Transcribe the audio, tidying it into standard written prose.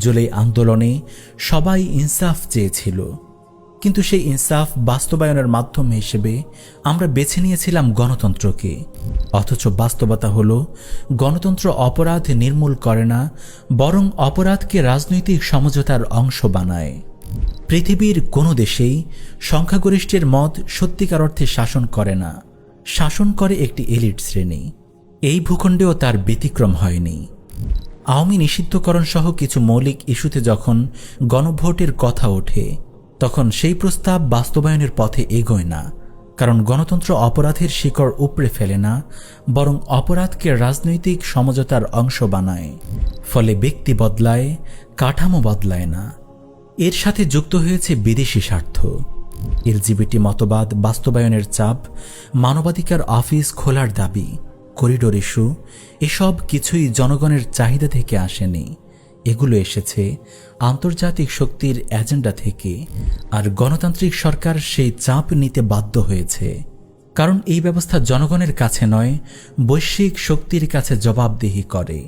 জুলাই আন্দোলনে সবাই ইনসাফ চেয়েছিল, কিন্তু সেই ইনসাফ বাস্তবায়নের মাধ্যম হিসেবে আমরা বেছে নিয়েছিলাম গণতন্ত্রকে। অথচ বাস্তবতা হলো গণতন্ত্র অপরাধ নির্মূল করে না, বরং অপরাধকে রাজনৈতিক সমঝোতার অংশ বানায়। পৃথিবীর কোনো দেশেই সংখ্যাগরিষ্ঠের মত সত্যিকার অর্থে শাসন করে না, শাসন করে একটি এলিট শ্রেণী। এই ভূখণ্ডেও তার ব্যতিক্রম হয়নি। আওয়ামী নিষিদ্ধকরণ সহ কিছু মৌলিক ইস্যুতে যখন গণভোটের কথা ওঠে, তখন সেই প্রস্তাব বাস্তবায়নের পথে এগোয় না, কারণ গণতন্ত্র অপরাধের শিকড় উপড়ে ফেলে না, বরং অপরাধকে রাজনৈতিক সমঝোতার অংশ বানায়। ফলে ব্যক্তি বদলায়, কাঠামো বদলায় না। এর সাথে যুক্ত হয়েছে বিদেশি স্বার্থ, এলজিবিটি মতবাদ বাস্তবায়নের চাপ, মানবাধিকার অফিস খোলার দাবি, করিডোর ইস্যু, এসব কিছুই জনগণের চাহিদা থেকে আসেনি। এগুলো এসেছে আন্তর্জাতিক শক্তির এজেন্ডা থেকে, আর গণতান্ত্রিক সরকার সেই চাপ নিতে বাধ্য হয়েছে। কারণ এই ব্যবস্থা জনগণের কাছে নয়, বৈশ্বিক শক্তির কাছে জবাবদিহি করে।